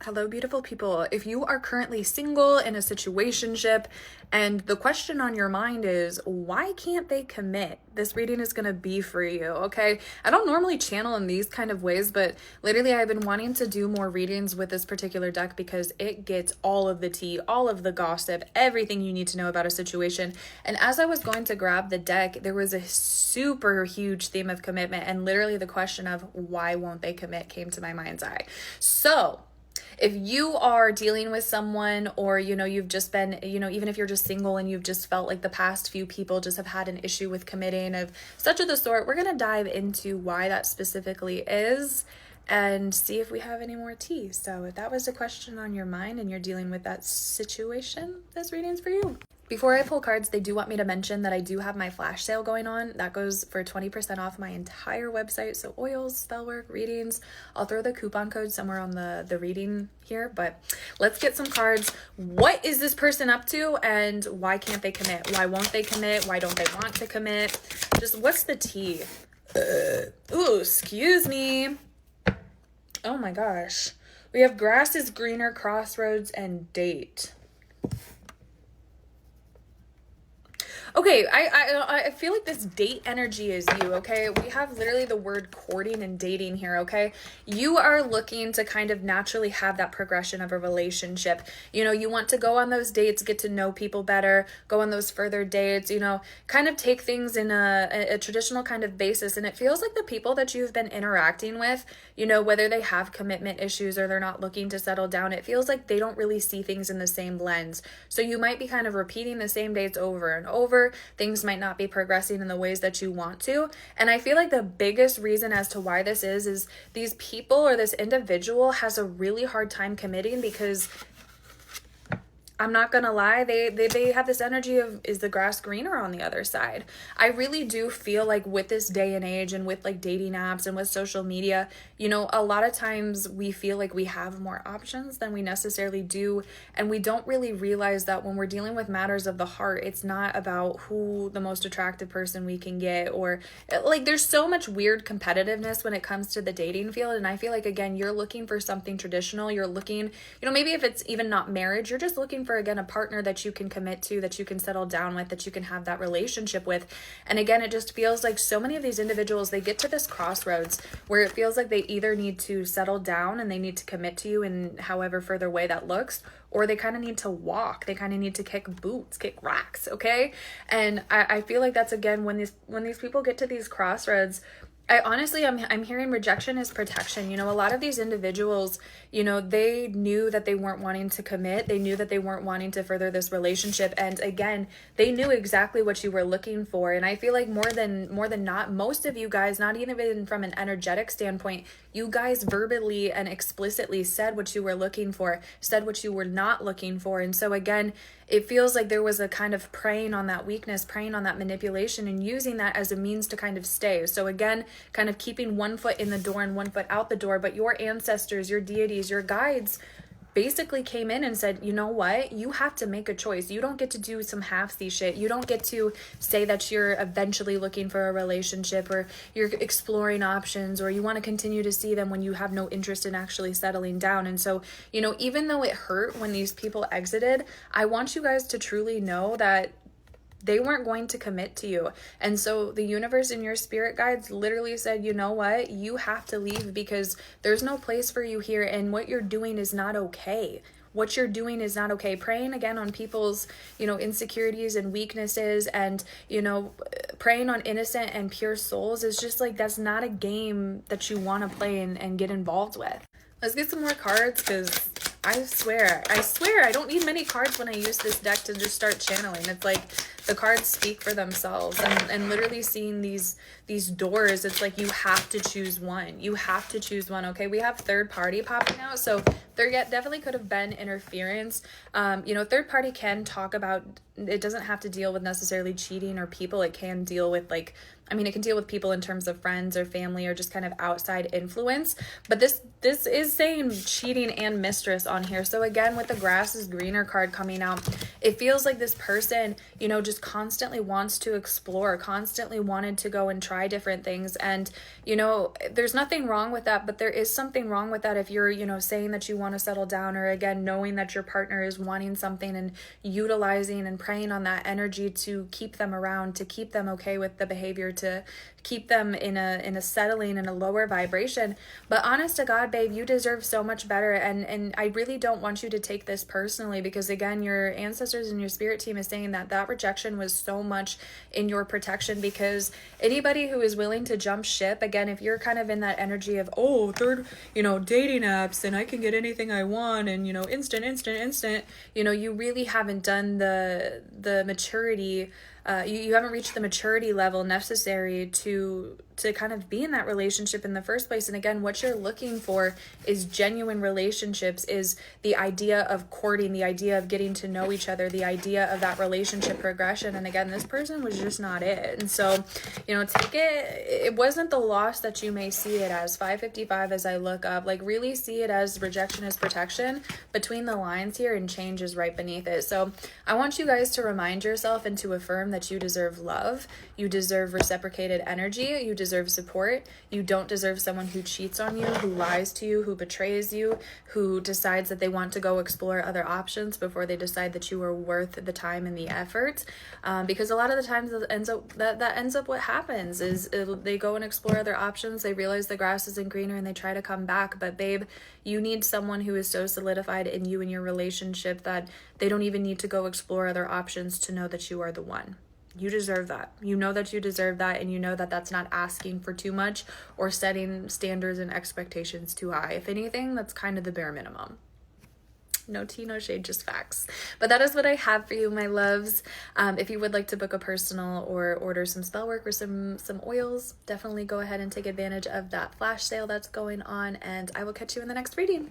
Hello, beautiful people. If you are currently single in a situationship and the question on your mind is, why can't they commit? This reading is going to be for you, okay? I don't normally channel in these kind of ways, but literally I've been wanting to do more readings with this particular deck because it gets all of the tea, all of the gossip, everything you need to know about a situation. And as I was going to grab the deck, there was a super huge theme of commitment, and literally the question of why won't they commit came to my mind's eye. So if you are dealing with someone, or you've just been, even if you're just single and you've just felt like the past few people just have had an issue with committing of such of the sort, we're going to dive into why that specifically is and see if we have any more tea. So if that was a question on your mind and you're dealing with that situation, this reading's for you. Before I pull cards, they do want me to mention that I do have my flash sale going on. That goes for 20% off my entire website. So oils, spell work, readings. I'll throw the coupon code somewhere on the reading here, but let's get some cards. What is this person up to and why can't they commit? Why won't they commit? Why don't they want to commit? Just what's the tea? Ooh, excuse me. Oh my gosh. We have grass is greener, crossroads, and date. Okay, I feel like this date energy is you, okay? We have literally the word courting and dating here, okay? You are looking to kind of naturally have that progression of a relationship. You want to go on those dates, get to know people better, go on those further dates, kind of take things in a traditional kind of basis. And it feels like the people that you've been interacting with, whether they have commitment issues or they're not looking to settle down, it feels like they don't really see things in the same lens. So you might be kind of repeating the same dates over and over. Things might not be progressing in the ways that you want to. And I feel like the biggest reason as to why this is these people or this individual has a really hard time committing because I'm not gonna lie, they have this energy of, is the grass greener on the other side? I really do feel like with this day and age and with like dating apps and with social media, a lot of times we feel like we have more options than we necessarily do. And we don't really realize that when we're dealing with matters of the heart, it's not about who the most attractive person we can get, or like there's so much weird competitiveness when it comes to the dating field. And I feel like, again, you're looking for something traditional. You're looking, maybe if it's even not marriage, you're just looking for, again, a partner that you can commit to, that you can settle down with, that you can have that relationship with. And again, it just feels like so many of these individuals, they get to this crossroads where it feels like they either need to settle down and they need to commit to you in however further way that looks, or they kind of need to walk. They kind of need to kick boots, kick rocks, okay? And I feel like that's, again, when these people get to these crossroads, I'm hearing rejection is protection. A lot of these individuals, they knew that they weren't wanting to commit. They knew that they weren't wanting to further this relationship. And again, they knew exactly what you were looking for. And I feel like more than not, most of you guys, not even from an energetic standpoint, you guys verbally and explicitly said what you were looking for, said what you were not looking for. And so again, it feels like there was a kind of preying on that weakness, preying on that manipulation, and using that as a means to kind of stay. So again, kind of keeping one foot in the door and one foot out the door. But your ancestors, your deities, your guides basically came in and said, you know what? You have to make a choice. You don't get to do some halfsy shit. You don't get to say that you're eventually looking for a relationship, or you're exploring options, or you want to continue to see them when you have no interest in actually settling down. And so, even though it hurt when these people exited, I want you guys to truly know that they weren't going to commit to you. And so the universe and your spirit guides literally said, you know what? You have to leave because there's no place for you here. And what you're doing is not okay. What you're doing is not okay. Preying again on people's, insecurities and weaknesses, and, preying on innocent and pure souls is just like, that's not a game that you want to play and get involved with. Let's get some more cards, because I swear, I don't need many cards when I use this deck to just start channeling. It's like the cards speak for themselves, and literally seeing these doors, it's like you have to choose one. You have to choose one, okay? We have third party popping out, so there definitely could have been interference. Third party can talk about, it doesn't have to deal with necessarily cheating or people. It can deal with it can deal with people in terms of friends or family or just kind of outside influence. But this is saying cheating and mistress on here. So again, with the grass is greener card coming out, It feels like this person, you know, just constantly wants to explore, constantly wanted to go and try different things. And, you know, there's nothing wrong with that, but there is something wrong with that if you're, you know, saying that you want to settle down, or again, knowing that your partner is wanting something and utilizing and preying on that energy to keep them around, to keep them okay with the behavior, to keep them in a settling in a lower vibration. But honest to God, babe, you deserve so much better. And I really don't want you to take this personally, because again, your ancestors and your spirit team is saying that that rejection was so much in your protection, because anybody who is willing to jump ship, again, if you're kind of in that energy of, oh, third, you know, dating apps and I can get anything I want and, you know, instant, you know, you really haven't done the maturity. You haven't reached the maturity level necessary to kind of be in that relationship in the first place. And again, what you're looking for is genuine relationships, is the idea of courting, the idea of getting to know each other, the idea of that relationship progression. And again, this person was just not it. And so, you know, take it wasn't the loss that you may see it as. 555, as I look up, like really see it as rejection is protection between the lines here, and change is right beneath it. So I want you guys to remind yourself and to affirm that you deserve love, you deserve reciprocated energy, you deserve support. You don't deserve someone who cheats on you, who lies to you, who betrays you, who decides that they want to go explore other options before they decide that you are worth the time and the effort. Because a lot of the times that ends up what happens is they go and explore other options, they realize the grass isn't greener, and they try to come back. But babe, you need someone who is so solidified in you and your relationship that they don't even need to go explore other options to know that you are the one. You deserve that. You know that you deserve that, and you know that that's not asking for too much or setting standards and expectations too high. If anything, that's kind of the bare minimum. No tea, no shade, just facts. But that is what I have for you, my loves. If you would like to book a personal or order some spell work or some oils, definitely go ahead and take advantage of that flash sale that's going on, and I will catch you in the next reading.